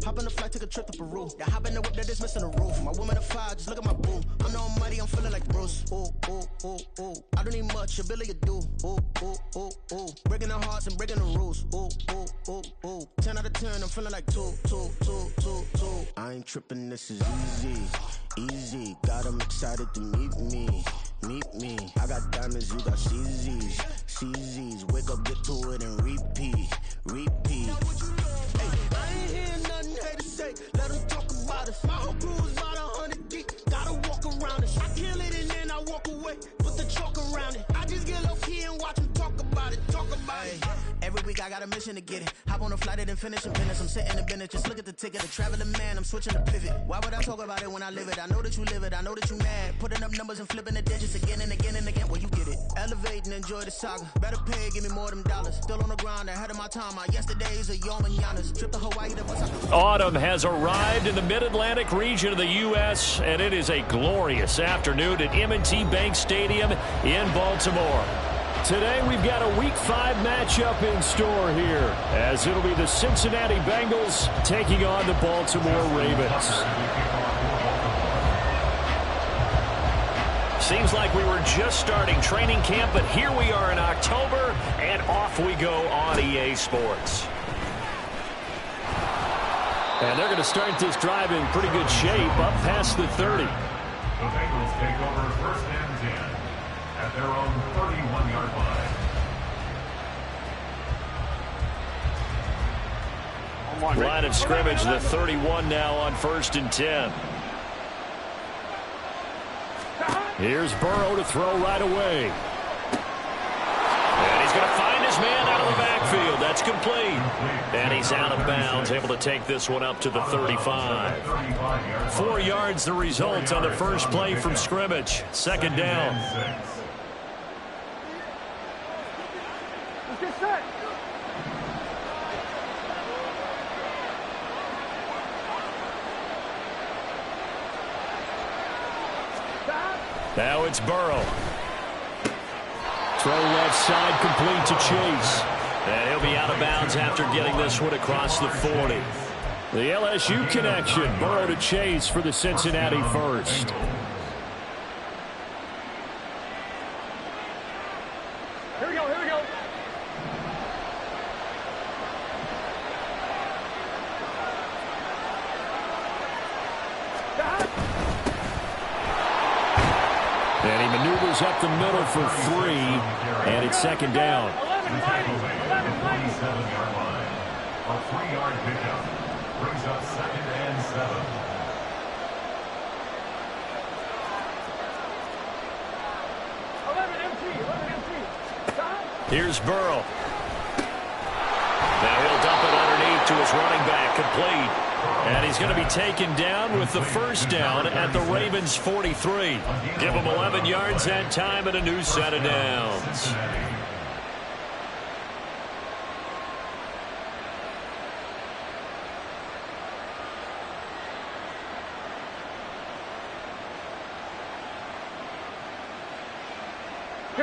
Hop on the flight, take a trip to Peru. That hop in the whip that is missing the roof. My woman a fire, just look at my boo. I'm no money, I'm feeling like Bruce. Ooh, ooh, ooh, ooh. I don't need much, ability to do. Ooh, ooh, ooh, ooh. Breaking the hearts and breaking the rules. Ooh, ooh, ooh, ooh. 10 out of 10, I'm feeling like 2. I ain't tripping, this is easy. Easy, got them excited to meet me. I got diamonds, you got CZs. Wake up, get to it, and repeat. Hey, I ain't hearing nothing hate to say. Let them talk about us. My whole crew is about 100 deep. Gotta walk around it. I kill it and then I walk away. Put the chalk around it. I just get low key and watch them talk about it. Every week I got a mission to get it. Hop on a flight and then finish in business. I'm sitting in business. Just look at the ticket. A traveling man. I'm switching the pivot. Why would I talk about it when I live it? I know that you live it. I know that you mad. Putting up numbers and flipping the digits again and again and again. Well, you get it. Elevate and enjoy the saga. Better pay, give me more than dollars. Still on the ground, ahead of my time. My yesterdays are yo mananas. Trip to Hawaii to Autumn has arrived in the mid-Atlantic region of the U.S., and it is a glorious afternoon at M&T Bank Stadium in Baltimore. Today we've got a Week 5 matchup in store here, as it'll be the Cincinnati Bengals taking on the Baltimore Ravens. Seems like we were just starting training camp, but here we are in October, and off we go on EA Sports. And they're going to start this drive in pretty good shape, up past the 30. The Bengals take over first and 10 at their own 31-yard line. Line of scrimmage, the 31 now on first and 10. Here's Burrow to throw right away. And he's going to find his man out of the backfield. That's complete. And he's out of bounds, able to take this one up to the 35. 4 yards the result on the first play from scrimmage. Second down. Now it's Burrow. Throw left side, complete to Chase. And he'll be out of bounds after getting this one across the 40. The LSU connection, Burrow to Chase for the Cincinnati first. Here we go. And he maneuvers up the middle for 3, and it's second down. 27-yard line. A 3-yard pickup brings up second and 7. Here's Burrow. Now he'll dump it underneath to his running back, complete. And he's going to be taken down with the first down at the Ravens' 43. Give him 11 yards that time and a new set of downs.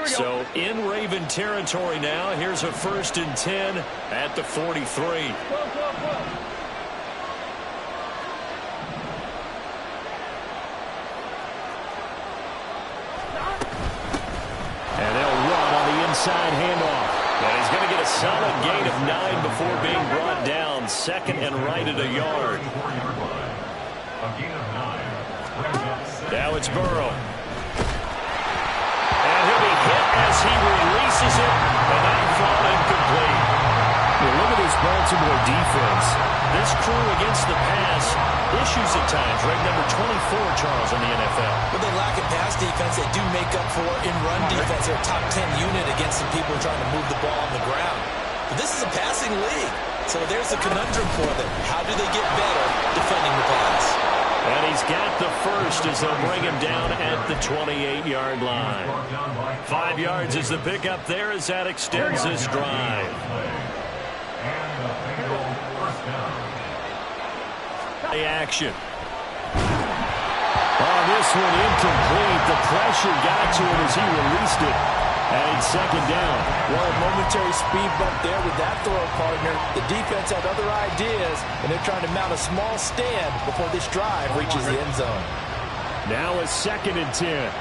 So in Raven territory now. Here's a first and 10 at the 43. And they'll run on the inside handoff. And he's going to get a solid gain of 9 before being brought down. Second and right at a yard. Now it's Burrow. As he releases it, and that fall incomplete. Well, look at this Baltimore defense. This crew against the pass, issues at times. Ranked number 24, Charles, in the NFL. Well, they lack a pass defense. They do make up for in run defense. They're a top 10 unit against some people trying to move the ball on the ground. But this is a passing league. So there's a conundrum for them. How do they get better defending the pass? And he's got the first as they'll bring him down at the 28-yard line. 5 yards is the pickup there as that extends this drive. The action. Oh, this one incomplete. The pressure got to him as he released it. And it's second down. Well, a momentary speed bump there with that throw, partner. The defense had other ideas, and they're trying to mount a small stand before this drive reaches the end zone. Now a 2nd and 10.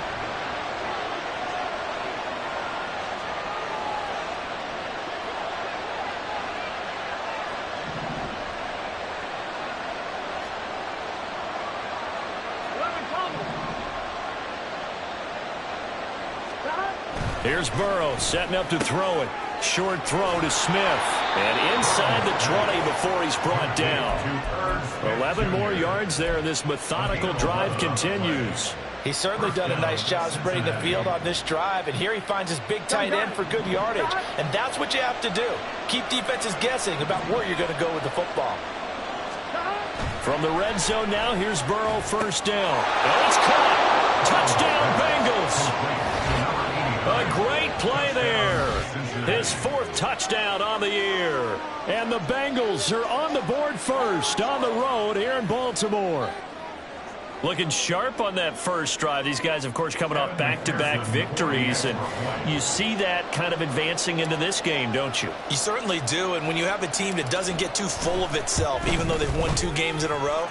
Here's Burrow setting up to throw it. Short throw to Smith. And inside the 20 before he's brought down. 11 more yards there, and this methodical drive continues. He's certainly done a nice job spreading the field on this drive, and here he finds his big tight end for good yardage. And that's what you have to do. Keep defenses guessing about where you're going to go with the football. From the red zone now, here's Burrow, first down. And it's caught. Touchdown, Bengals. A great play there. His 4th touchdown on the year. And the Bengals are on the board first on the road here in Baltimore. Looking sharp on that first drive. These guys, of course, coming off back-to-back victories. And you see that kind of advancing into this game, don't you? You certainly do. And when you have a team that doesn't get too full of itself, even though they've won 2 games in a row,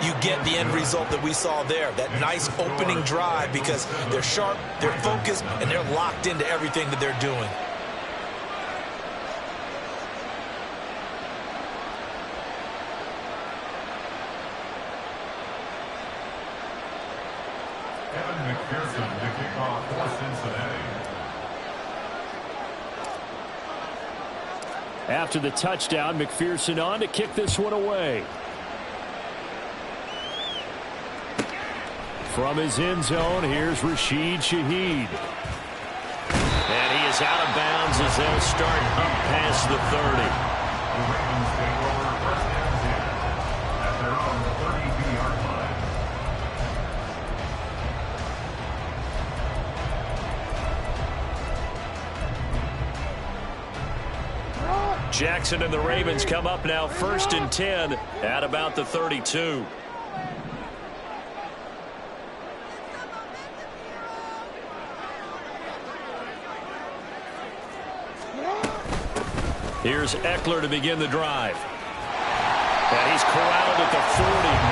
you get the end result that we saw there. That nice opening drive because they're sharp, they're focused, and they're locked into everything that they're doing. McPherson to kick off for Cincinnati. After the touchdown, McPherson on to kick this one away. From his end zone, here's Rashid Shaheed. And he is out of bounds as they'll start up past the 30. The Ravens take over first and 10 at their own 32-yard line. Jackson and the Ravens come up now first and 10 at about the 32. Here's Eckler to begin the drive. And he's corralled at the 40,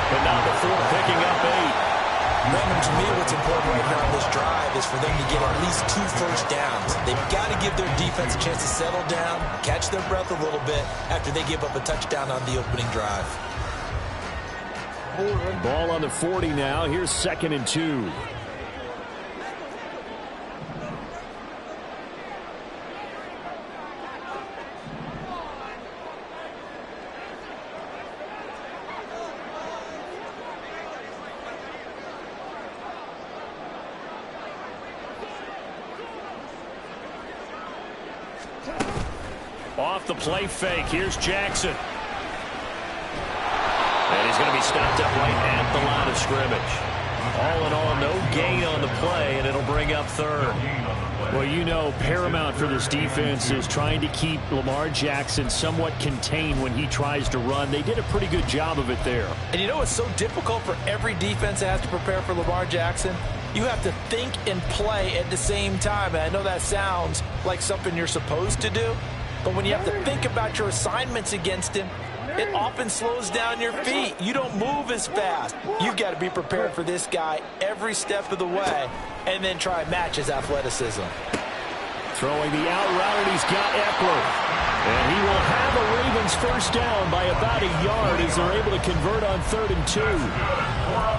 but not before picking up 8. Brandon, to me, what's important right now in this drive is for them to get at least 2 first downs. They've got to give their defense a chance to settle down, catch their breath a little bit after they give up a touchdown on the opening drive. Ball on the 40 now. Here's 2nd and 2. Off the play fake. Here's Jackson. And he's going to be stopped up right at the line of scrimmage. All in all, no gain on the play, and it'll bring up 3rd. Well, you know, paramount for this defense is trying to keep Lamar Jackson somewhat contained when he tries to run. They did a pretty good job of it there. And you know it's so difficult for every defense that has to prepare for Lamar Jackson? You have to think and play at the same time. And I know that sounds like something you're supposed to do, but when you have to think about your assignments against him, it often slows down your feet. You don't move as fast. You've got to be prepared for this guy every step of the way and then try and match his athleticism. Throwing the out route, and he's got Eckler. And he will have a Ravens first down by about a yard as they're able to convert on 3rd and 2.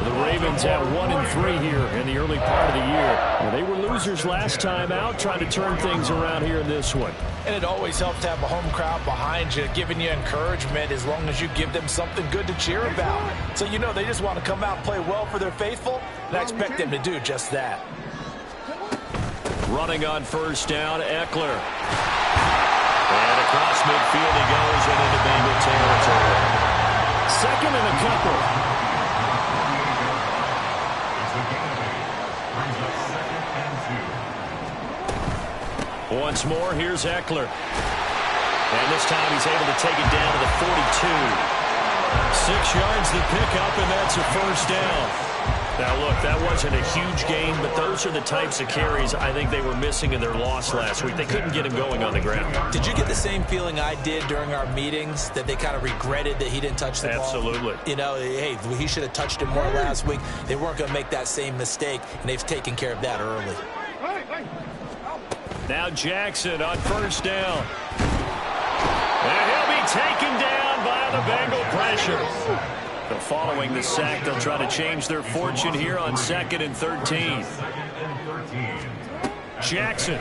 The Ravens at 1-3 here in the early part of the year. Well, they were losers last time out, trying to turn things around here in this one. And it always helps to have a home crowd behind you, giving you encouragement as long as you give them something good to cheer about. So you know they just want to come out and play well for their faithful, and I expect them to do just that. Running on first down, Eckler. And across midfield he goes and into Bengal territory. 2nd and a couple. Once more, here's Eckler. And this time he's able to take it down to the 42. 6 yards the pickup, and that's a first down. Now, look, that wasn't a huge gain, but those are the types of carries I think they were missing in their loss last week. They couldn't get him going on the ground. Did you get the same feeling I did during our meetings, that they kind of regretted that he didn't touch the ball? Absolutely. You know, hey, he should have touched it more last week. They weren't going to make that same mistake, and they've taken care of that early. Now Jackson on first down. And he'll be taken down by the Bengal pressure. Following the sack, they'll try to change their fortune here on 2nd and 13. Jackson.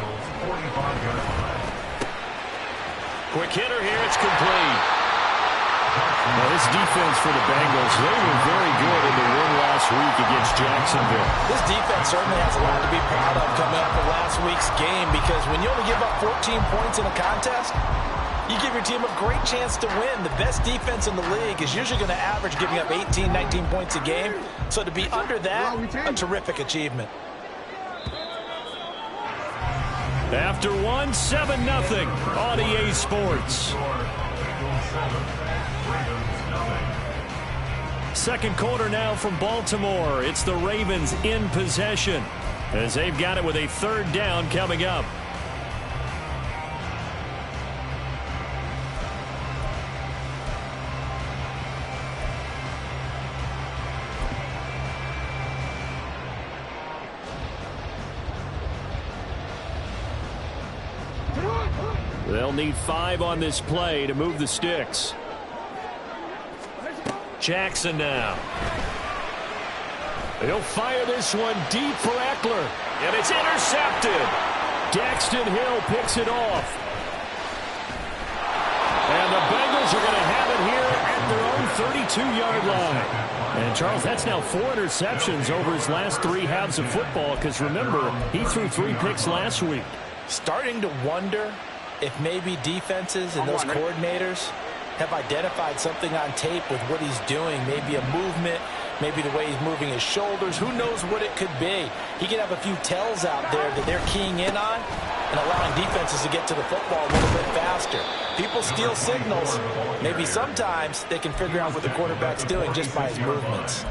Quick hitter here. It's complete. Now, this defense for the Bengals, they were very good in the win last week against Jacksonville. This defense certainly has a lot to be proud of coming up from last week's game, because when you only give up 14 points in a contest, you give your team a great chance to win. The best defense in the league is usually going to average giving up 18, 19 points a game. So to be under that, a terrific achievement. After one, 7-0 on EA Sports. Second quarter now from Baltimore. It's the Ravens in possession as they've got it with a 3rd down coming up. They'll need 5 on this play to move the sticks. Jackson now. He'll fire this one deep for Eckler. And it's intercepted. Daxton Hill picks it off. And the Bengals are going to have it here at their own 32-yard line. And, Charles, that's now 4 interceptions over his last 3 halves of football, because, remember, he threw 3 picks last week. Starting to wonder if maybe defenses and those coordinators have identified something on tape with what he's doing. Maybe a movement, maybe the way he's moving his shoulders. Who knows what it could be? He could have a few tells out there that they're keying in on and allowing defenses to get to the football a little bit faster. People steal signals. Maybe sometimes they can figure out what the quarterback's doing just by his movements.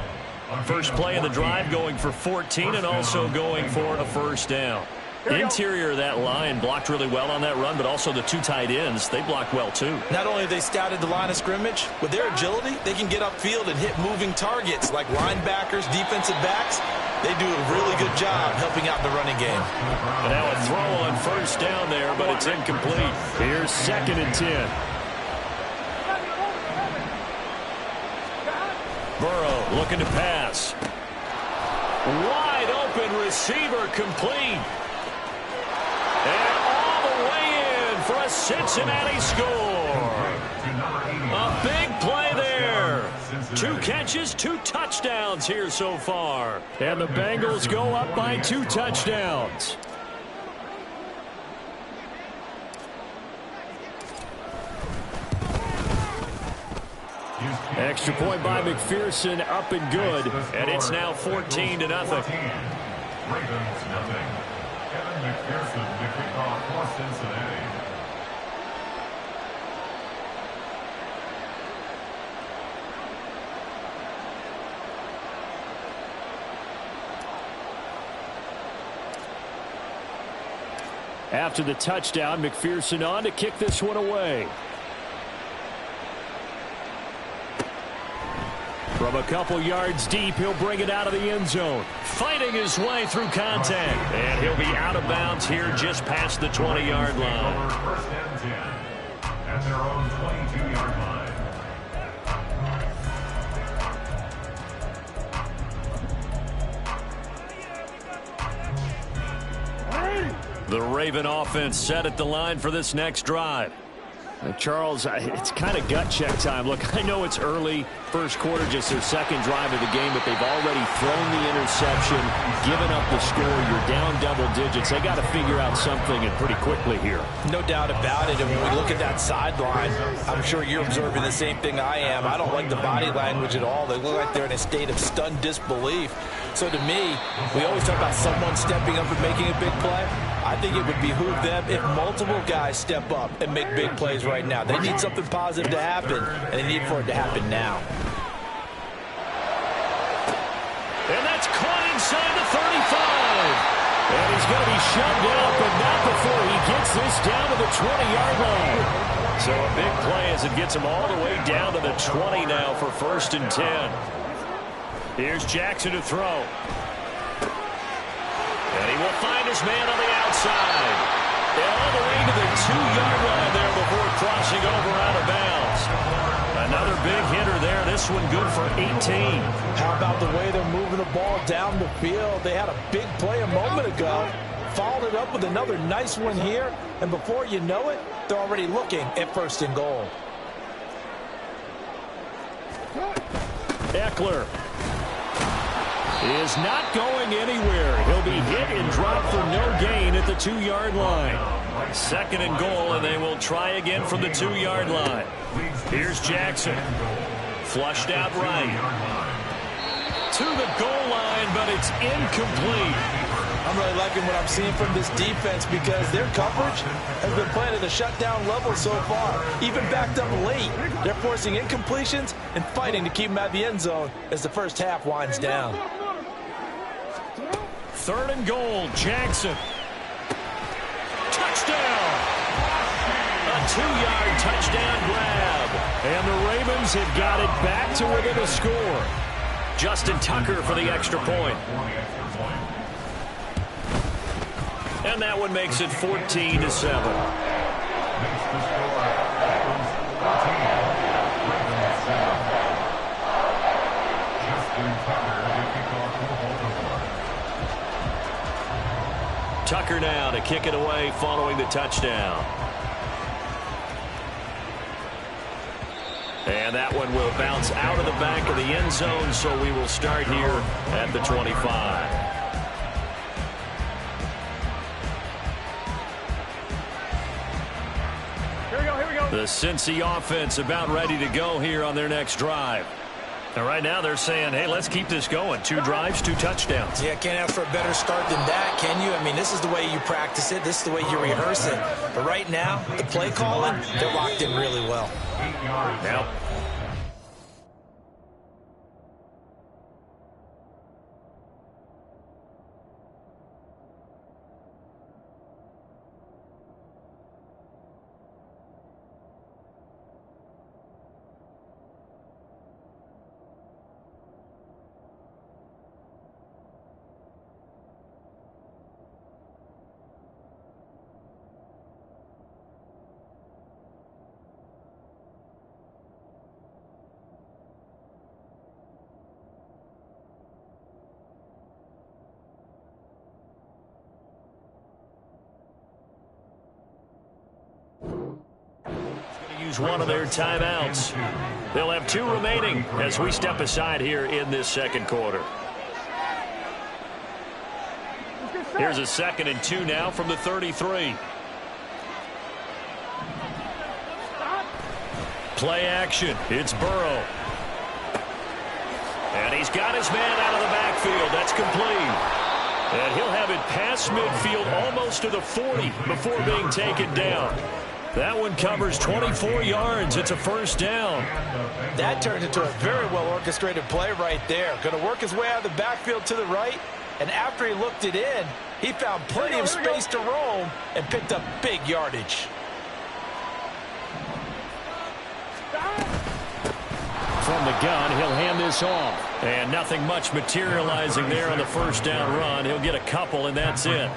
First play of the drive, going for 14 and also going for a 1st down. Interior of that line blocked really well on that run, but also the 2 tight ends, they blocked well too. Not only have they scouted the line of scrimmage, with their agility, they can get upfield and hit moving targets like linebackers, defensive backs. They do a really good job helping out the running game. And now a throw on 1st down there, but it's incomplete. Here's 2nd and 10. Burrow looking to pass. Wide open receiver, complete. And all the way in for a Cincinnati score. A big play there. 2 catches, 2 touchdowns here so far. And the Bengals go up by 2 touchdowns. Extra point by McPherson, up and good. And it's now 14-0. Ravens nothing. Kevin McPherson to kick off for Cincinnati. After the touchdown, McPherson on to kick this one away. From a couple yards deep, he'll bring it out of the end zone. Fighting his way through contact. And he'll be out of bounds here just past the 20-yard line. First and 10 at their own 22-yard line. The Raven offense set at the line for this next drive. Charles, it's kind of gut check time. Look, I know it's early, first quarter, just their 2nd drive of the game, but they've already thrown the interception, given up the score. You're down double digits. They got to figure out something, and pretty quickly here. No doubt about it. And when we look at that sideline, I'm sure you're observing the same thing I am. I don't like the body language at all. They look like they're in a state of stunned disbelief. So to me, we always talk about someone stepping up and making a big play. I think it would behoove them if multiple guys step up and make big plays right now. They need something positive to happen, and they need for it to happen now. And shoved out, but not before he gets this down to the 20-yard line. So a big play as it gets him all the way down to the 20 now for 1st and 10. Here's Jackson to throw. And he will find his man on the outside. And all the way to the 2-yard line there before crossing over out of bounds. Another big hitter there. This one good for 18. How about the way they're moving the ball down the field? They had a big play a moment ago. Followed it up with another nice one here. And before you know it, they're already looking at 1st and goal. Eckler is not going anywhere. He'll be hit and dropped for no gain at the 2-yard line. 2nd and goal, and they will try again from the 2-yard line. Here's Jackson. Flushed out right. To the goal line, but it's incomplete. I'm really liking what I'm seeing from this defense because their coverage has been playing at a shutdown level so far. Even backed up late, they're forcing incompletions and fighting to keep them at the end zone as the first half winds down. 3rd and goal, Jackson. Touchdown! A 2-yard touchdown grab. And the Ravens have got it back to within a score. Justin Tucker for the extra point. And that one makes it 14-7. Tucker now to kick it away following the touchdown. And that one will bounce out of the back of the end zone, so we will start here at the 25. The Cincy offense about ready to go here on their next drive. And right now they're saying, hey, let's keep this going. 2 drives, 2 touchdowns. Yeah, can't ask for a better start than that, can you? I mean, this is the way you practice it. This is the way you rehearse it. But right now, the play calling, they're locked in really well. Now, use one of their timeouts. They'll have 2 remaining as we step aside here in this 2nd quarter. Here's a 2nd and 2 now from the 33. Play action. It's Burrow. And he's got his man out of the backfield. That's complete. And he'll have it past midfield almost to the 40 before being taken down. That one covers 24 yards. It's a 1st down. That turned into a very well-orchestrated play right there. Going to work his way out of the backfield to the right. And after he looked it in, he found plenty of space to roam and picked up big yardage. From the gun, he'll hand this off. And nothing much materializing there on the 1st down run. He'll get a couple, and that's it.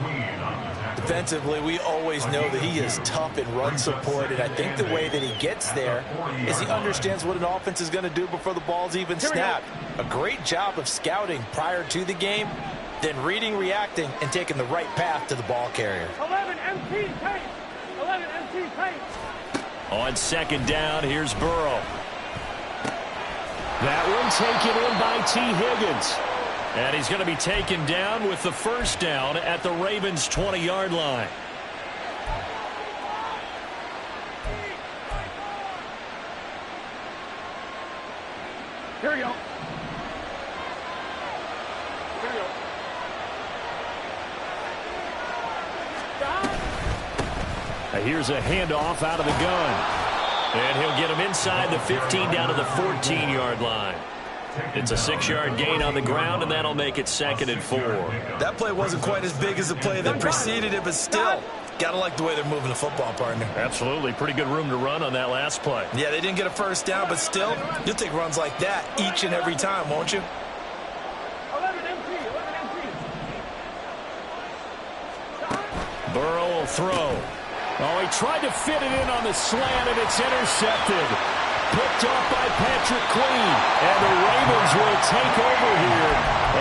Defensively, we always know that he is tough in run support, and I think the way that he gets there is he understands what an offense is going to do before the ball's even snapped. A great job of scouting prior to the game, then reading, reacting, and taking the right path to the ball carrier. 11 MT pace. 11 MT pace. On 2nd down, here's Burrow. That one taken in by T. Higgins. And he's going to be taken down with the 1st down at the Ravens' 20-yard line. Here we go. Here we go. Here's a handoff out of the gun. And he'll get him inside the 15 down to the 14-yard line. It's a 6-yard gain on the ground, and that'll make it 2nd and 4. That play wasn't quite as big as the play that preceded it, but still, got to like the way they're moving the football, partner. Absolutely. Pretty good room to run on that last play. Yeah, they didn't get a first down, but still, you'll take runs like that each and every time, won't you? 11 MT. Burrow will throw. Oh, he tried to fit it in on the slant, and it's intercepted. Picked off by Patrick Queen. And the Ravens will take over here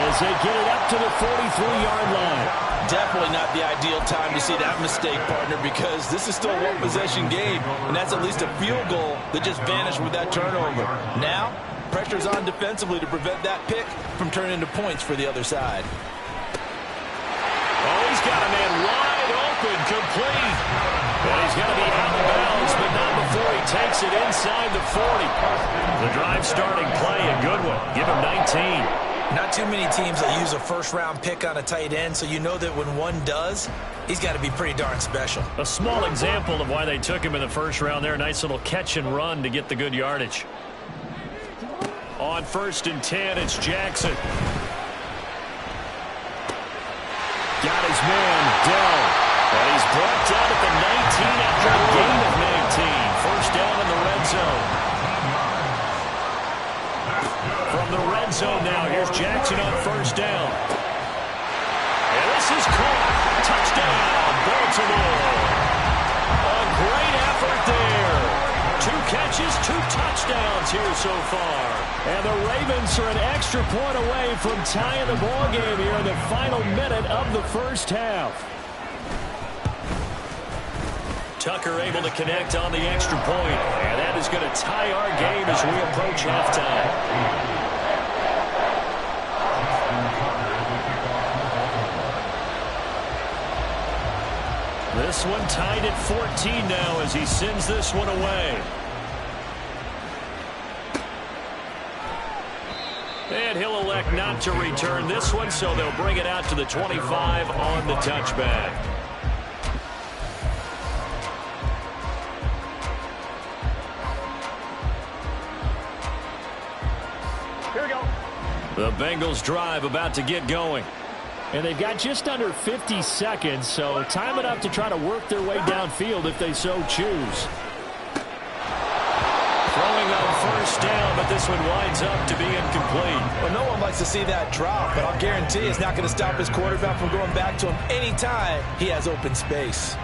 as they get it up to the 43-yard line. Definitely not the ideal time to see that mistake, partner, because this is still a one-possession game, and that's at least a field goal that just vanished with that turnover. Now, pressure's on defensively to prevent that pick from turning into points for the other side. Oh, he's got a man wide open, complete. And he's going to be out of bounds, but not before he takes it inside the 40. The drive starting play, a good one. Give him 19. Not too many teams that use a first-round pick on a tight end, so you know that when one does, he's got to be pretty darn special. A small example of why they took him in the first round there. Nice little catch and run to get the good yardage. On 1st and 10, it's Jackson. Got his man, Dell. And he's brought down at the 19 after a gain of 19. First down in the red zone. From the red zone now, here's Jackson on 1st down. And this is caught. Touchdown, Baltimore. A great effort there. 2 catches, 2 touchdowns here so far. And the Ravens are an extra point away from tying the ballgame here in the final minute of the first half. Tucker able to connect on the extra point, and that is going to tie our game as we approach halftime. This one tied at 14 now as he sends this one away. And he'll elect not to return this one, so they'll bring it out to the 25 on the touchback. Here we go. The Bengals drive about to get going. And they've got just under 50 seconds, so time enough to try to work their way downfield if they so choose. Throwing on 1st down, but this one winds up to be incomplete. Well, no one likes to see that drop, but I'll guarantee it's not going to stop his quarterback from going back to him anytime he has open space.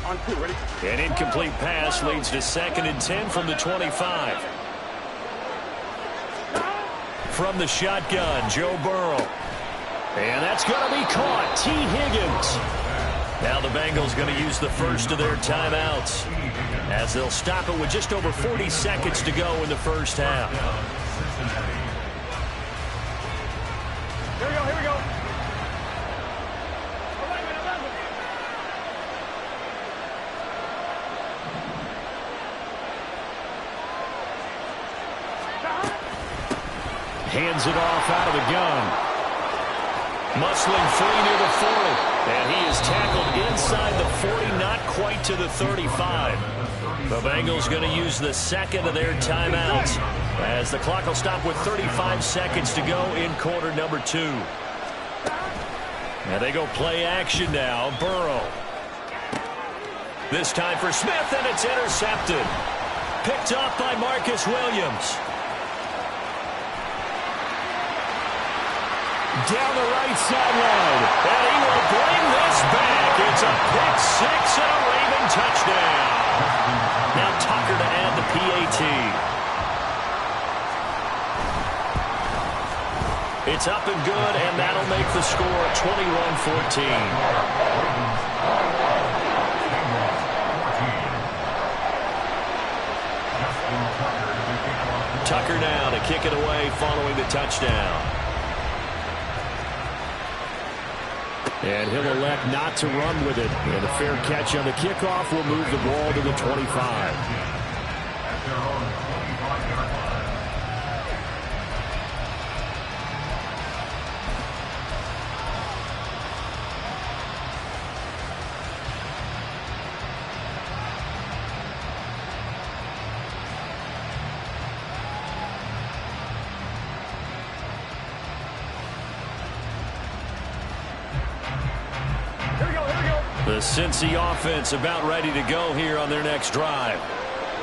On 2, ready? An incomplete pass leads to 2nd and 10 from the 25. From the shotgun, Joe Burrow. And that's going to be caught. T. Higgins. Now the Bengals going to use the first of their timeouts as they'll stop it with just over 40 seconds to go in the first half. Here we go, here we go. 11. Hands it off out of the gun. Muscling free near the 40. And he is tackled inside the 40, not quite to the 35. The Bengals going to use the 2nd of their timeouts as the clock will stop with 35 seconds to go in quarter number 2. And they go play action now. Burrow. This time for Smith, and it's intercepted. Picked off by Marcus Williams. Down the right sideline. And he will bring this back. It's a pick 6 and a Raven touchdown. Now Tucker to add the PAT. It's up and good, and that'll make the score 21-14. Tucker now to kick it away following the touchdown. And he'll elect not to run with it. And a fair catch on the kickoff will move the ball to the 25. The Cincy offense about ready to go here on their next drive.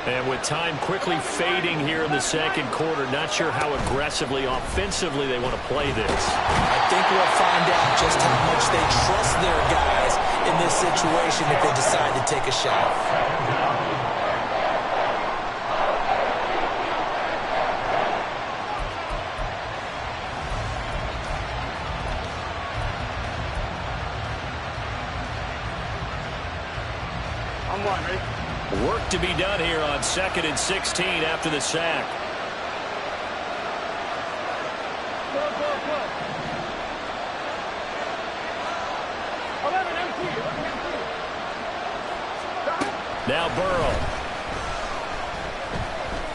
And with time quickly fading here in the second quarter, not sure how aggressively, offensively they want to play this. I think we'll find out just how much they trust their guys in this situation if they decide to take a shot. Work to be done here on 2nd and 16 after the sack. Now Burrow.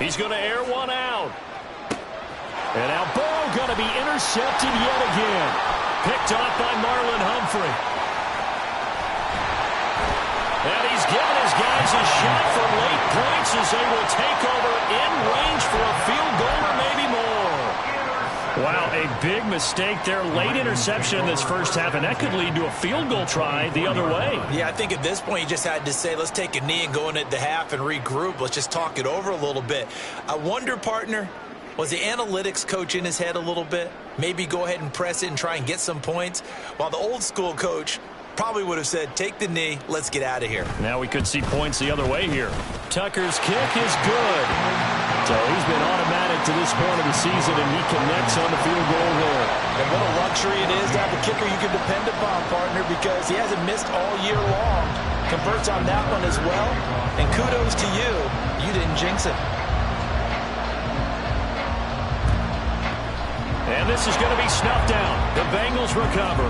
He's going to air one out. And now Burrow going to be intercepted yet again. Picked off by Marlon Humphrey. And he's given his guys a shot for late points as they will take over in range for a field goal or maybe more. Wow, a big mistake there. Late interception in this first half, and that could lead to a field goal try the other way. Yeah, I think at this point you just had to say, let's take a knee and go into the half and regroup. Let's just talk it over a little bit. I wonder, partner, was the analytics coach in his head a little bit? Maybe go ahead and press it and try and get some points, while the old school coach probably would have said, take the knee, let's get out of here. Now we could see points the other way here. Tucker's kick is good. So he's been automatic to this point of the season, and he connects on the field goal there. And what a luxury it is to have a kicker you can depend upon, partner, because he hasn't missed all year long. Converts on that one as well. And kudos to you. You didn't jinx it. And this is going to be snuffed down. The Bengals recover.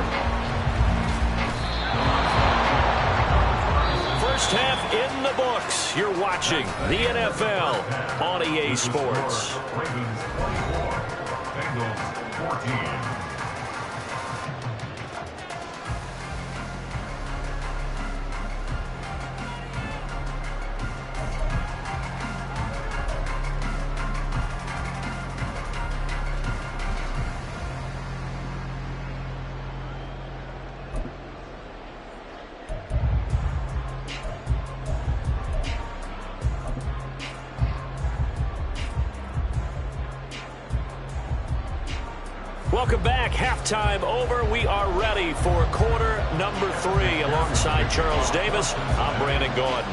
First half in the books. You're watching the NFL on EA Sports. Ravens 24, Bengals 14. Welcome back. Halftime over. We are ready for quarter number 3. Alongside Charles Davis, I'm Brandon Gordon.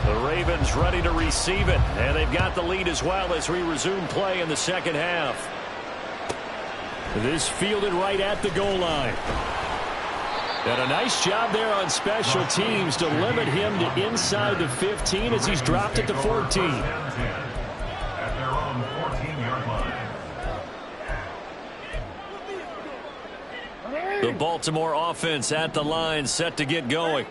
The Ravens ready to receive it, and they've got the lead as well as we resume play in the second half. This fielded right at the goal line. And a nice job there on special teams to limit him to inside the 15 as he's dropped it to 14. At their own 14-yard line. The Baltimore offense at the line, set to get going.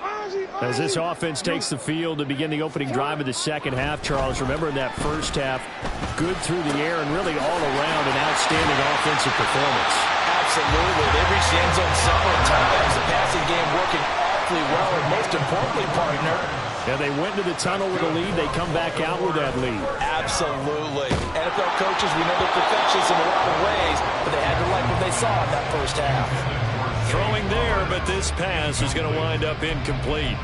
As this offense takes the field to begin the opening drive of the second half, Charles, remember in that first half, good through the air and really all around an outstanding offensive performance. Absolutely. They reached the end zone several times. The passing game working awfully well, and most importantly, partner. Yeah, they went to the tunnel with a lead. They come back out with that lead. Absolutely. NFL coaches, we know they're perfectionists in a lot of ways, but they had to like what they saw in that first half. Throwing there, but this pass is going to wind up incomplete.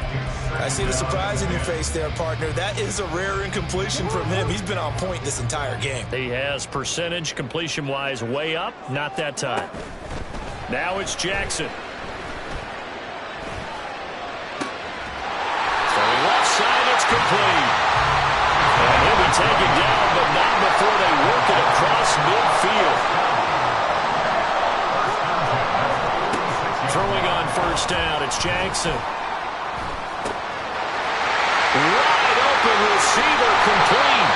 I see the surprise in your face there, partner. That is a rare incompletion from him. He's been on point this entire game. He has percentage completion-wise way up. Not that time. Now it's Jackson. Throwing left side, it's complete. And he'll be taken down, but not before they work it across midfield. Throwing on first down, it's Jackson. Wide open receiver, complete.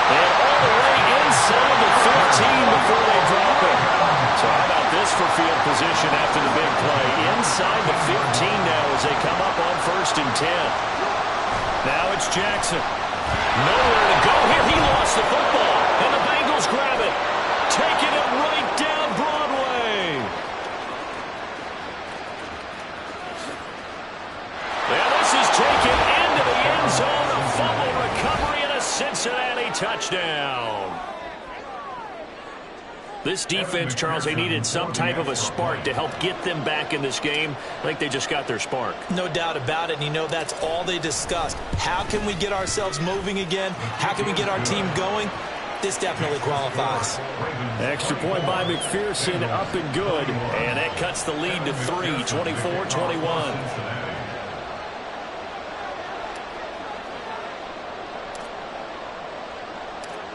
And all the way inside the 15 before they drop it. So how about this for field position after the big play? Inside the 15 now as they come up on 1st and 10. Now it's Jackson. Nowhere to go here. He lost the football. And the Bengals grab it. Taking it right down Broadway. And this is taken into the end zone. A fumble recovery and a Cincinnati touchdown. This defense, Charles, they needed some type of a spark to help get them back in this game. I think they just got their spark. No doubt about it, and you know that's all they discussed. How can we get ourselves moving again? How can we get our team going? This definitely qualifies. Extra point by McPherson, up and good. And that cuts the lead to 3, 24-21.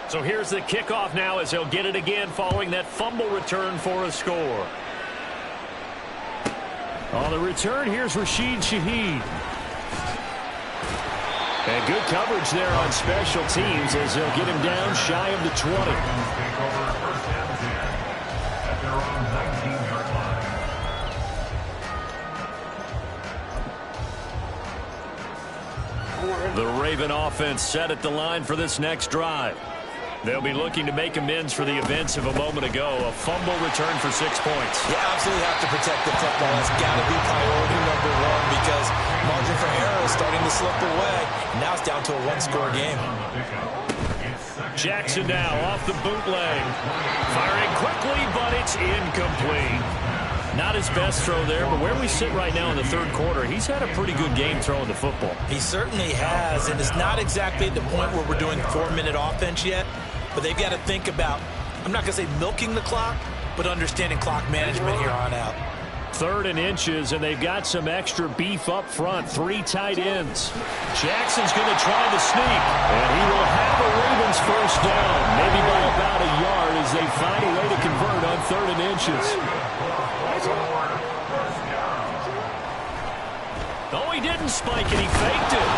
So here's the kickoff now as they'll get it again following that fumble return for a score. On the return, here's Rashid Shaheed. And good coverage there on special teams as they'll get him down shy of the 20. The Raven offense set at the line for this next drive. They'll be looking to make amends for the events of a moment ago. A fumble return for 6 points. You absolutely have to protect the football. That's got to be priority number one because margin for error is starting to slip away. Now it's down to a one-score game. Jackson now off the bootleg. Firing quickly, but it's incomplete. Not his best throw there, but where we sit right now in the third quarter, he's had a pretty good game throwing the football. He certainly has, and it's not exactly at the point where we're doing 4-minute offense yet, but they've got to think about, I'm not going to say milking the clock, but understanding clock management here on out. 3rd and inches, and they've got some extra beef up front. 3 tight ends. Jackson's going to try the sneak, and he will have a Ravens first down, maybe by about a yard as they find a way to convert on 3rd and inches. Oh, he didn't spike it. He faked it.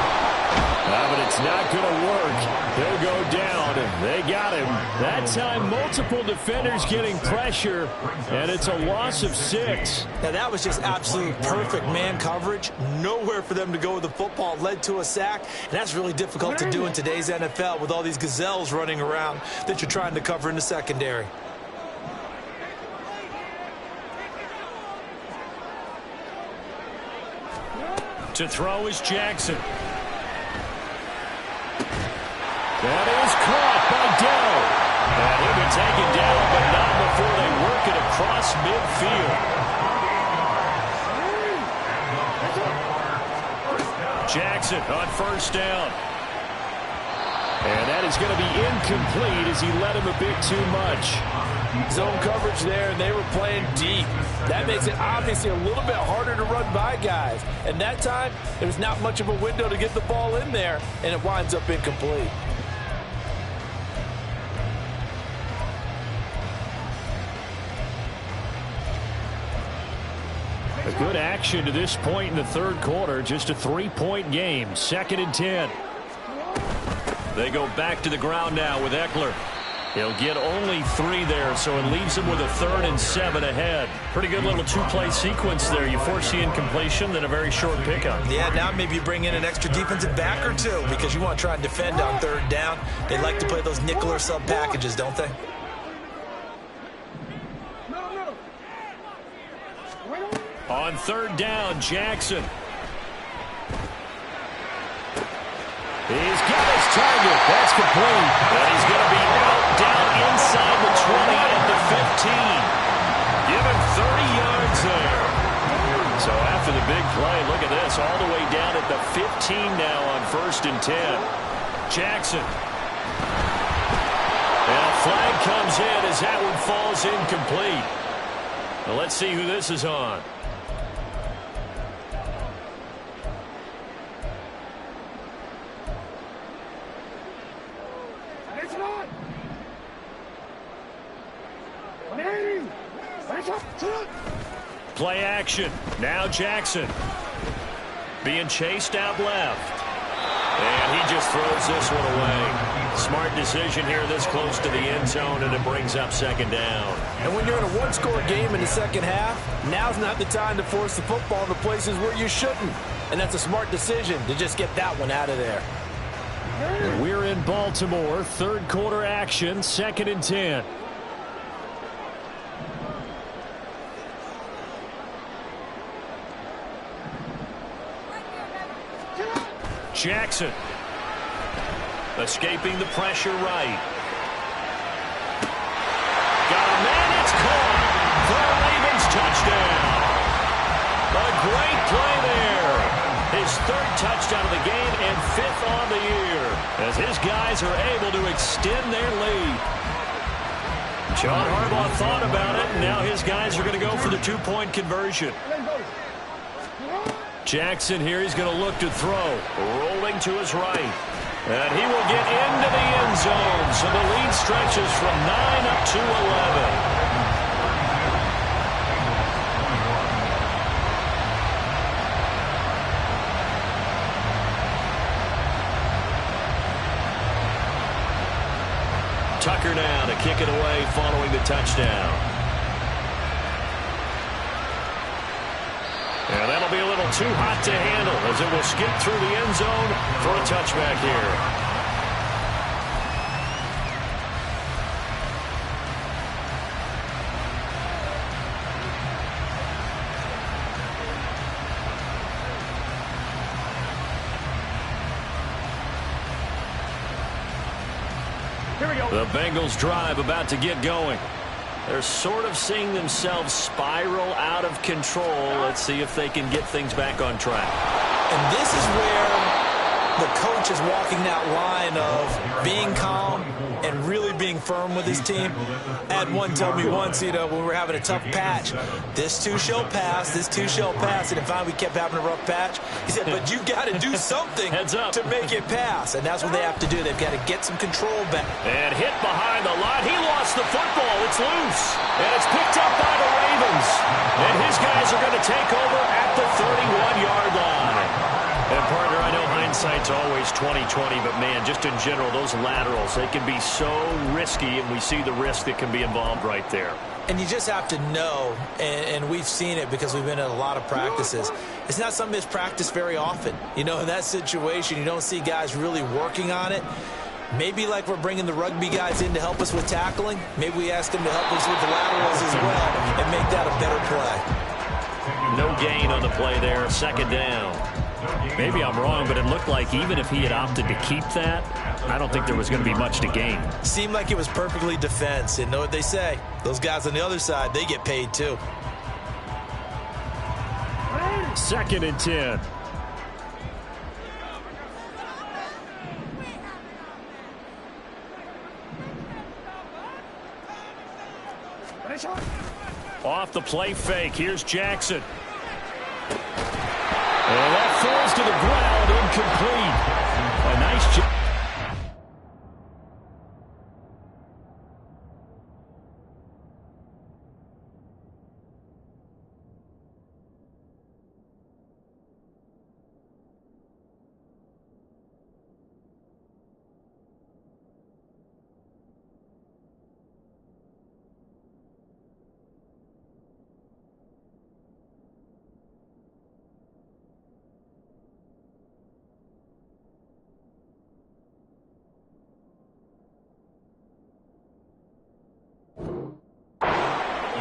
But it's not going to work. He'll go down. They got him. That time, multiple defenders getting pressure, and it's a loss of 6. Now, that was just absolute perfect man coverage. Nowhere for them to go with the football. Led to a sack, and that's really difficult to do in today's NFL with all these gazelles running around that you're trying to cover in the secondary. To throw is Jackson. That is caught by Dell. And he'll be taken down, but not before they work it across midfield. Jackson on first down. And that is going to be incomplete as he led him a bit too much. Zone coverage there, and they were playing deep. That makes it obviously a little bit harder to run by guys. And that time, there's not much of a window to get the ball in there, and it winds up incomplete. A good action to this point in the third quarter. Just a 3-point game. 2nd and 10. They go back to the ground now with Eckler. He'll get only 3 there, so it leaves him with a 3rd and 7 ahead. Pretty good little 2-play sequence there. You force the incompletion, then a very short pickup. Yeah, now maybe you bring in an extra defensive back or 2 because you want to try and defend on 3rd down. They like to play those nickel or sub packages, don't they? On 3rd down, Jackson. He's got his target. That's complete. And he's going to be out down inside the 20 at the 15. Give him 30 yards there. So after the big play, look at this. All the way down at the 15 now on 1st and 10. Jackson. And a flag comes in as that one falls incomplete. Well, let's see who this is on. Play action. Now Jackson. Being chased out left. And he just throws this one away. Smart decision here this close to the end zone, and it brings up 2nd down. And when you're in a one-score game in the second half, now's not the time to force the football in the places where you shouldn't. And that's a smart decision to just get that one out of there. We're in Baltimore. 3rd quarter action. 2nd and 10. Jackson. Escaping the pressure right. Got a man touchdown. A great play there. His third touchdown of the game and fifth on the year as his guys are able to extend their lead. John Harbaugh thought about it, and now his guys are going to go for the two-point conversion. Jackson here, he's going to look to throw. Rolling to his right. And he will get into the end zone. So the lead stretches from 9 up to 11. Tucker now to kick it away following the touchdown. And that'll be a little too hot to handle as it will skip through the end zone for a touchback here. The Bengals drive about to get going. They're sort of seeing themselves spiral out of control. Let's see if they can get things back on track. And this is where the coach is walking that line of being calm and really being firm with his team. Ed one told me once, when we were having a tough patch, this too shall pass, this too shall pass. And finally we kept having a rough patch. He said, but you got to do something to make it pass. And that's what they have to do. They've got to get some control back. And hit behind the line. He lost the football. It's loose. And it's picked up by the Ravens. And his guys are going to take over at the 31-yard line. And, partner, I know hindsight's always 20/20, but, man, just in general, those laterals, they can be so risky, and we see the risk that can be involved right there. And you just have to know, and we've seen it because we've been in a lot of practices, it's not something that's practiced very often. In that situation, you don't see guys really working on it. Maybe like we're bringing the rugby guys in to help us with tackling, maybe we ask them to help us with the laterals as well and make that a better play. No gain on the play there, second down. Maybe I'm wrong, but it looked like even if he had opted to keep that, I don't think there was going to be much to gain. Seemed like it was perfectly defense. And know what they say? Those guys on the other side, they get paid too. 2nd and 10. Off the play fake. Here's Jackson. And that falls to the ground, incomplete. A nice job.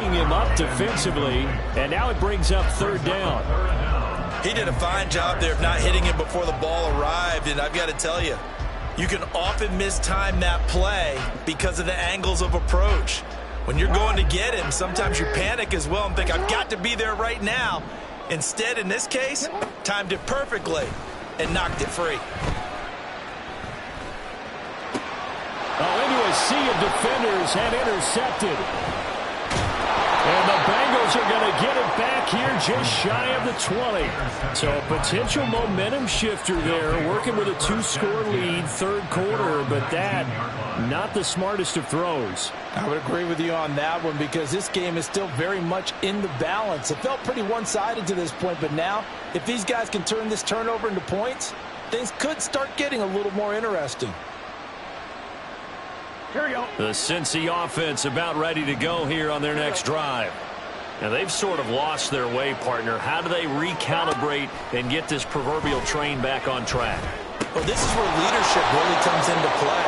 Him up defensively, and now it brings up 3rd down. He did a fine job there of not hitting him before the ball arrived, and I've got to tell you, you can often mistime that play because of the angles of approach. When you're going to get him, sometimes you panic as well and think, I've got to be there right now. Instead, in this case, timed it perfectly and knocked it free. Into a sea of defenders and intercepted. And the Bengals are going to get it back here just shy of the 20. So a potential momentum shifter there, working with a 2-score lead, 3rd quarter, but that, not the smartest of throws. I would agree with you on that one because this game is still very much in the balance. It felt pretty one-sided to this point, but now, if these guys can turn this turnover into points, things could start getting a little more interesting. Here we go. The Cincy offense about ready to go here on their next drive. Now, they've sort of lost their way, partner. How do they recalibrate and get this proverbial train back on track? Well, this is where leadership really comes into play.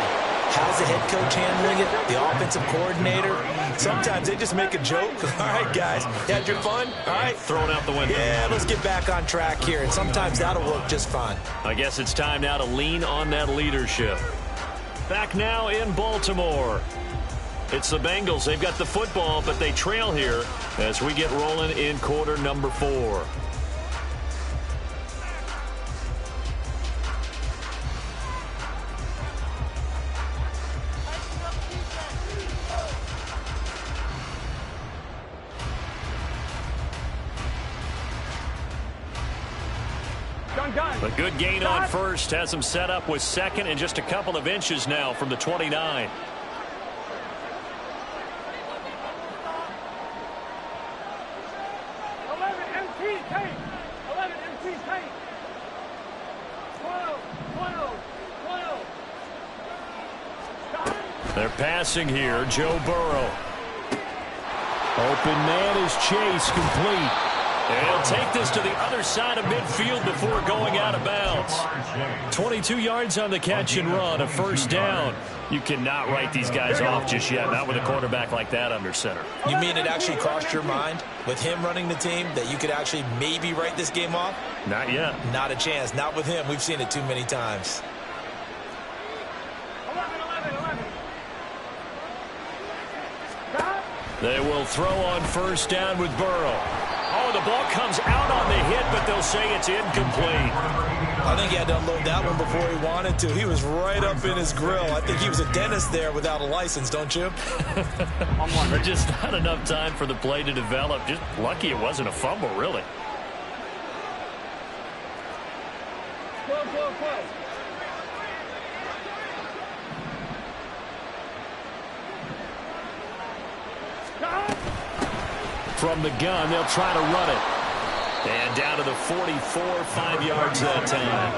How's the head coach handling it? The offensive coordinator? Sometimes they just make a joke. All right, guys, you had your fun? All right. Thrown out the window. Yeah, let's get back on track here. And sometimes that'll work just fine. I guess it's time now to lean on that leadership. Back now in Baltimore. It's the Bengals. They've got the football, but they trail here as we get rolling in quarter number 4. A good gain on first has them set up with second and just a couple of inches now from the 29. They're passing here. Joe Burrow. Open man is Chase, complete. And he'll take this to the other side of midfield before going out of bounds. 22 yards on the catch and run, a first down. You cannot write these guys off just yet, not with a quarterback like that under center. You mean it actually crossed your mind with him running the team that you could actually maybe write this game off? Not yet. Not a chance. Not with him. We've seen it too many times. They will throw on first down with Burrow. Oh, the ball comes out on the hit, but they'll say it's incomplete. I think he had to unload that one before he wanted to. He was right up in his grill. I think he was a dentist there without a license, don't you? There's just not enough time for the play to develop. Just lucky it wasn't a fumble, really. From the gun, they'll try to run it. And down to the 44, 5 yards that time.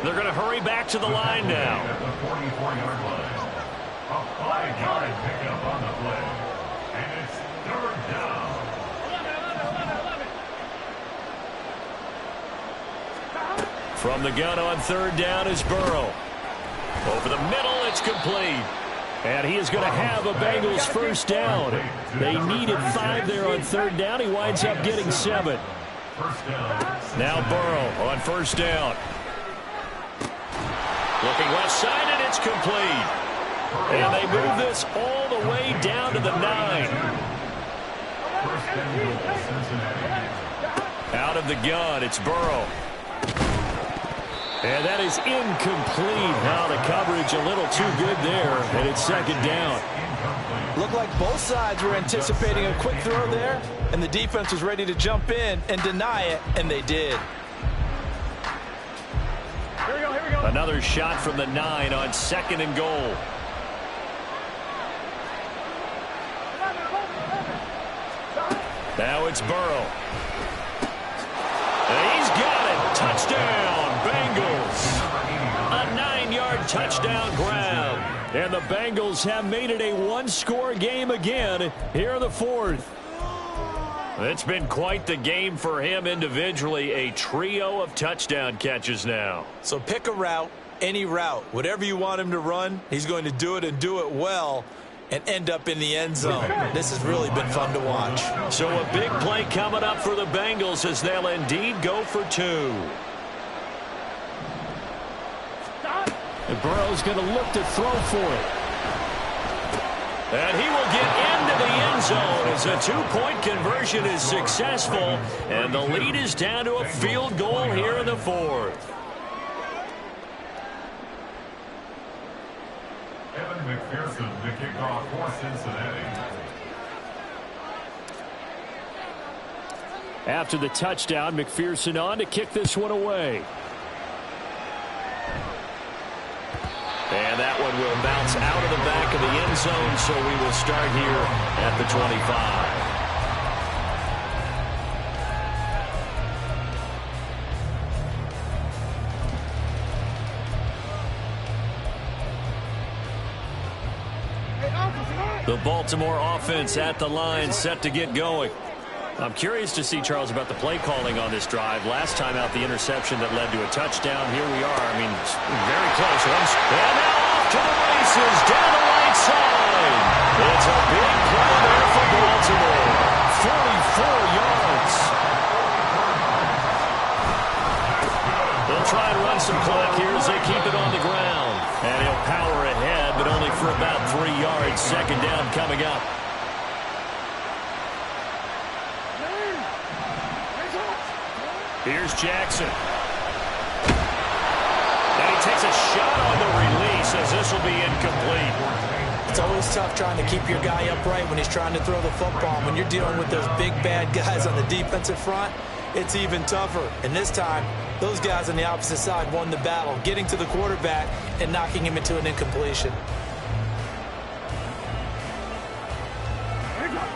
They're going to hurry back to the line now. At the 44-yard line. A 5-yard pickup on the play. And it's third down. From the gun on third down is Burrow. Over the middle, it's complete. And he is going to have a Bengals first down. They needed 5 there on third down. He winds up getting 7. Now Burrow on first down. Looking left side, and it's complete. And they move this all the way down to the 9. Out of the gun, it's Burrow. And that is incomplete. Now the coverage a little too good there, and it's second down. Looked like both sides were anticipating a quick throw there, and the defense was ready to jump in and deny it, and they did. Here we go. Another shot from the 9 on second and goal. Now it's Burrow. And he's got it. Touchdown, Bengals. A 9-yard touchdown grab. And the Bengals have made it a one-score game again here in the fourth. It's been quite the game for him individually. A trio of touchdown catches now. So pick a route, any route. Whatever you want him to run, he's going to do it and do it well and end up in the end zone. This has really been fun to watch. So a big play coming up for the Bengals as they'll indeed go for 2. And Burrow's going to look to throw for it. And he will get into the end zone as a 2-point conversion is successful. And the lead is down to a field goal here in the fourth. Evan McPherson, the kickoff for Cincinnati. After the touchdown, McPherson on to kick this one away. And that one will bounce out of the back of the end zone, so we will start here at the 25. The Baltimore offense at the line, set to get going. I'm curious to see, Charles, about the play calling on this drive. Last time out, the interception that led to a touchdown. Here we are. I mean, very close. And now off to the races, down the right side. It's a big play there for Baltimore. 44 yards. They'll try and run some clock here as they keep it on the ground. And he'll power ahead, but only for about 3 yards. Second down coming up. Here's Jackson. And he takes a shot on the release as this will be incomplete. It's always tough trying to keep your guy upright when he's trying to throw the football. When you're dealing with those big, bad guys on the defensive front, it's even tougher. And this time, those guys on the opposite side won the battle, getting to the quarterback and knocking him into an incompletion.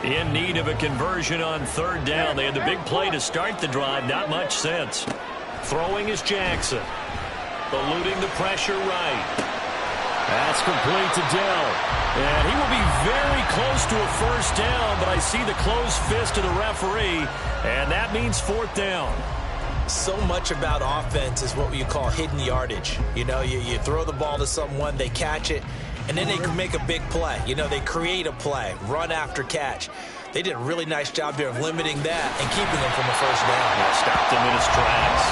In need of a conversion on third down. They had the big play to start the drive. Not much sense. Throwing is Jackson. Eluding the pressure right. That's complete to Dell. And he will be very close to a first down, but I see the closed fist of the referee, and that means fourth down. So much about offense is what you call hidden yardage. You know, you throw the ball to someone, they catch it, and then they can make a big play. You know, they create a play, run after catch. They did a really nice job there of limiting that and keeping them from a first down. Stopped him in his tracks.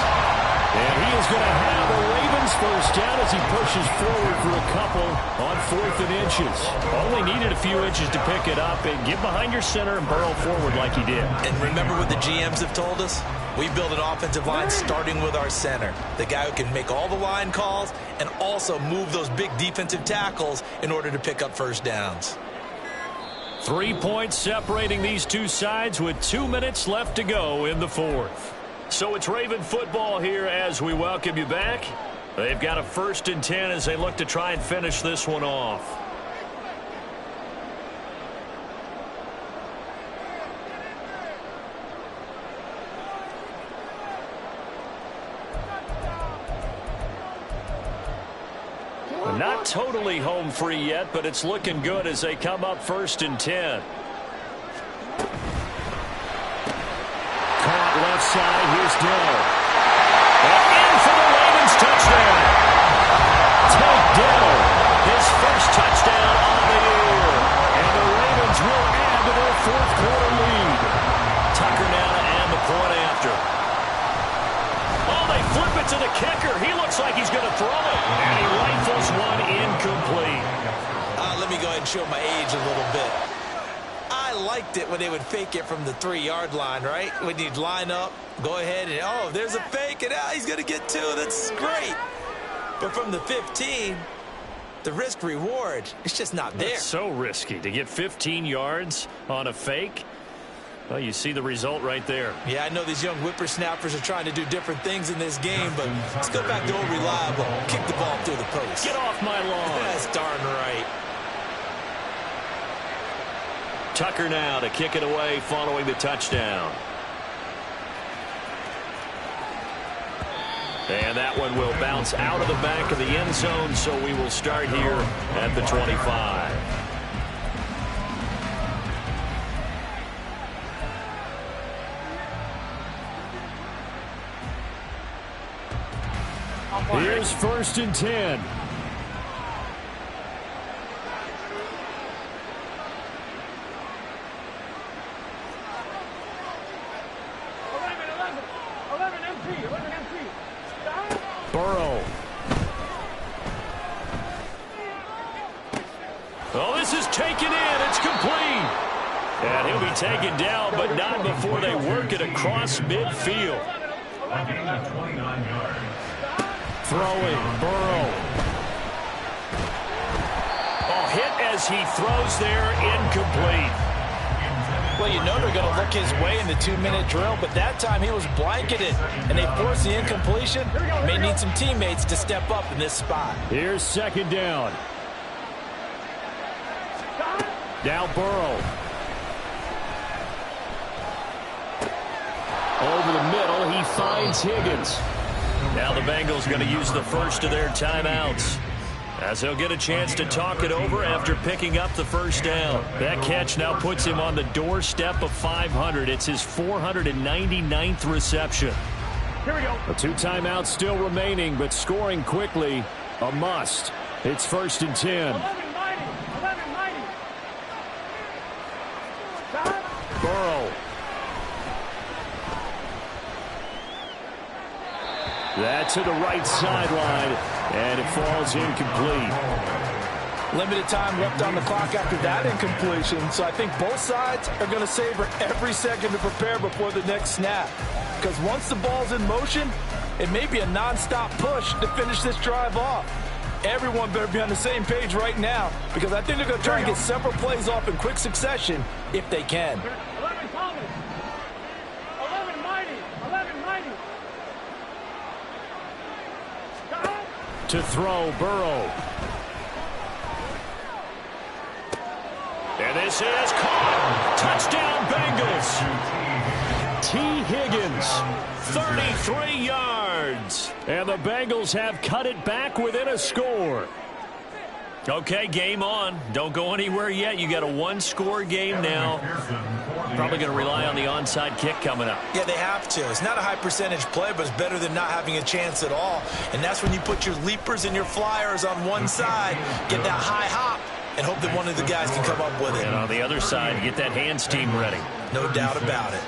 And he is going to have the Ravens first down as he pushes forward for a couple on 4th and inches. Only needed a few inches to pick it up and get behind your center and burrow forward like he did. And remember what the GMs have told us? We build an offensive line starting with our center, the guy who can make all the line calls and also move those big defensive tackles in order to pick up first downs. 3 points separating these two sides with 2 minutes left to go in the fourth. So it's Raven football here as we welcome you back. They've got a 1st and 10 as they look to try and finish this one off. Not totally home free yet, but it's looking good as they come up 1st and 10. Caught left side. Here's Dell. And in for the Ravens touchdown. Take Dell. His first touchdown on the year. And the Ravens will add to their 4th quarter lead. Tucker now to add the point after. Oh, they flip it to the kicker. He looks like he's going to throw it. And he rifles one incomplete. Let me go ahead and show my age a little bit. I liked it when they would fake it from the 3-yard line, right? When you'd line up, go ahead and, oh, there's a fake, and he's going to get 2. That's great. But from the 15, the risk-reward, it's just not there. That's so risky to get 15 yards on a fake. Well, you see the result right there. Yeah, I know these young whippersnappers are trying to do different things in this game, but let's go back to old reliable. Kick the ball through the post. Get off my lawn. That's darn right. Tucker now to kick it away following the touchdown. And that one will bounce out of the back of the end zone, so we will start here at the 25. Here's 1st and 10. Burrow. Oh, this is taken in. It's complete. And he'll be taken down, but not before they work it across midfield. A gain of 29 yards. Throwing, Burrow. Oh, hit as he throws there, incomplete. Well, you know they're going to look his way in the 2-minute drill, but that time he was blanketed, and they forced the incompletion. May need some teammates to step up in this spot. Here's 2nd down. Now Burrow. Over the middle, he finds Higgins. Now the Bengals going to use the first of their timeouts, as he'll get a chance to talk it over after picking up the first down. That catch now puts him on the doorstep of 500. It's his 499th reception. Here we go. The 2 timeouts still remaining, but scoring quickly, a must. It's 1st and 10. 11-90. Burrow. That to the right sideline, and it falls incomplete. Limited time left on the clock after that incompletion, so I think both sides are going to savor every second to prepare before the next snap. Because once the ball's in motion, it may be a non-stop push to finish this drive off. Everyone better be on the same page right now, because I think they're going to try and get several plays off in quick succession if they can. 11 Thomas. 11 Mighty. 11 Mighty. To throw, Burrow. And this is caught. Touchdown, Bengals. T. Higgins, 33 yards. And the Bengals have cut it back within a score. Okay, game on. Don't go anywhere yet. You got a one-score game now. Probably going to rely on the onside kick coming up. Yeah, they have to. It's not a high-percentage play, but it's better than not having a chance at all. And that's when you put your leapers and your flyers on one side, get that high hop, and hope that one of the guys can come up with it. And on the other side, get that hands team ready. No doubt about it.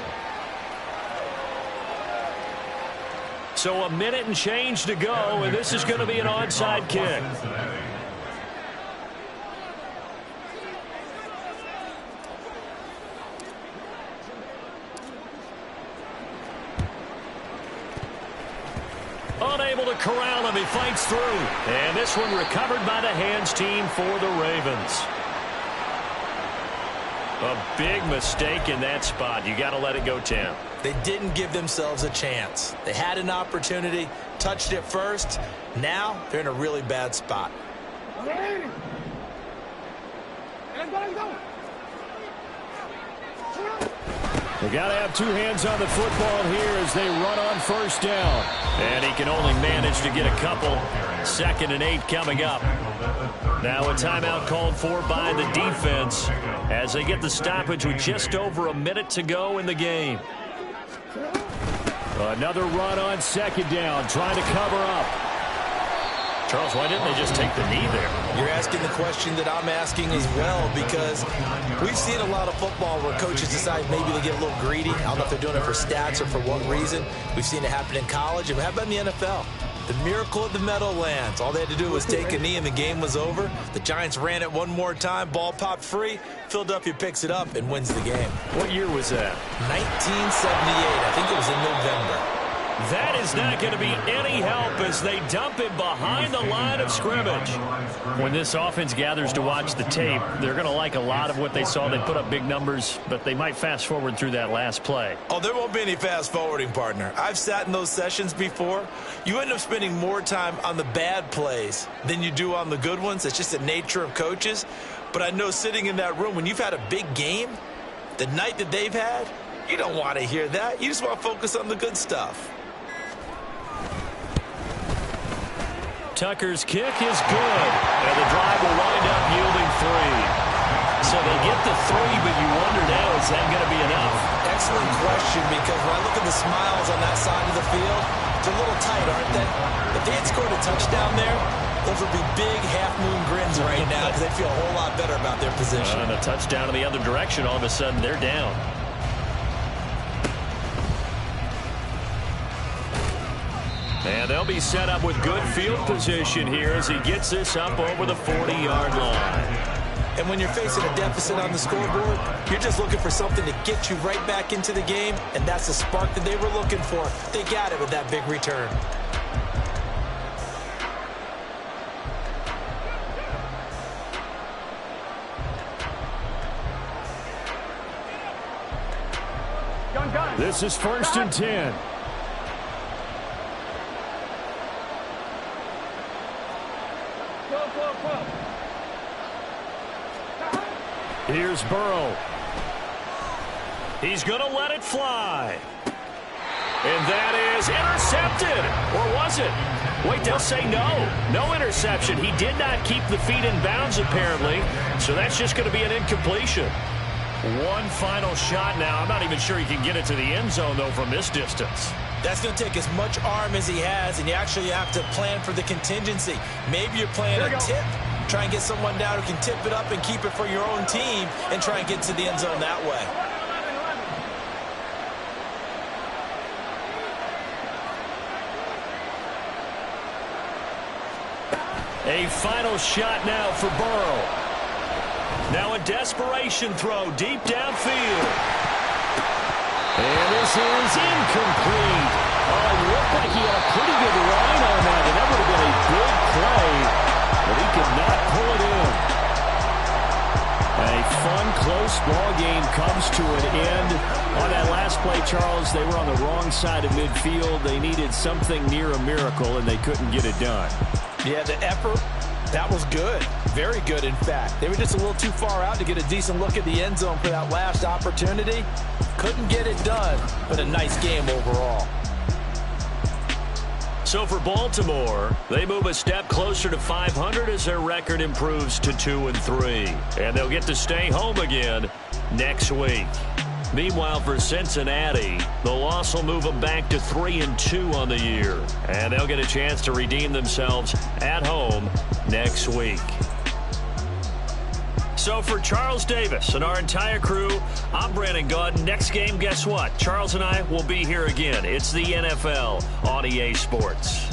So a minute and change to go, and this is going to be an onside kick. Unable to corral him. He fights through. And this one recovered by the hands team for the Ravens. A big mistake in that spot. You got to let it go, Tim. They didn't give themselves a chance. They had an opportunity, touched it first. Now they're in a really bad spot. They got to have two hands on the football here as they run on first down. And he can only manage to get a couple. 2nd and 8 coming up. Now a timeout called for by the defense as they get the stoppage with just over a minute to go in the game. Another run on 2nd down, trying to cover up. Charles, why didn't they just take the knee there? You're asking the question that I'm asking as well, because we've seen a lot of football where coaches decide maybe they get a little greedy. I don't know if they're doing it for stats or for what reason. We've seen it happen in college. And how about in the NFL? The miracle of the Meadowlands. All they had to do was take a knee and the game was over. The Giants ran it one more time. Ball popped free. Philadelphia picks it up and wins the game. What year was that? 1978. I think it was in November. That is not going to be any help as they dump it behind the line of scrimmage. When this offense gathers to watch the tape, they're going to like a lot of what they saw. They put up big numbers, but they might fast forward through that last play. Oh, there won't be any fast forwarding, partner. I've sat in those sessions before. You end up spending more time on the bad plays than you do on the good ones. It's just the nature of coaches. But I know sitting in that room, when you've had a big game, the night that they've had, you don't want to hear that. You just want to focus on the good stuff. Tucker's kick is good, and the drive will wind up yielding 3. So they get the 3, but you wonder now, is that going to be enough? Excellent question, because when I look at the smiles on that side of the field, they're a little tight, aren't they? If they had scored a touchdown there, those would be big half-moon grins right now because they feel a whole lot better about their position. And a touchdown in the other direction, all of a sudden they're down. And they'll be set up with good field position here as he gets this up over the 40-yard line. And when you're facing a deficit on the scoreboard, you're just looking for something to get you right back into the game, and that's the spark that they were looking for. They got it with that big return. This is 1st and 10. Here's Burrow. He's going to let it fly. And that is intercepted. Or was it? Wait, they'll say no. No interception. He did not keep the feet in bounds, apparently. So that's just going to be an incompletion. One final shot now. I'm not even sure he can get it to the end zone, though, from this distance. That's going to take as much arm as he has, and you actually have to plan for the contingency. Maybe you're playing a tip. Try and get someone down who can tip it up and keep it for your own team and try and get to the end zone that way. A final shot now for Burrow. Now a desperation throw deep downfield. And this is incomplete. Oh, it looked like he had a pretty good line on that, and that would have been a big play, but he could not pull it in. A fun, close ball game comes to an end. On that last play, Charles, they were on the wrong side of midfield. They needed something near a miracle, and they couldn't get it done. Yeah, the effort, that was good. Very good, in fact. They were just a little too far out to get a decent look at the end zone for that last opportunity. Couldn't get it done, but a nice game overall. So for Baltimore, they move a step closer to 500 as their record improves to 2-3. And they'll get to stay home again next week. Meanwhile, for Cincinnati, the loss will move them back to 3-2 on the year. And they'll get a chance to redeem themselves at home next week. So for Charles Davis and our entire crew, I'm Brandon Gaudin. Next game, guess what? Charles and I will be here again. It's the NFL on EA Sports.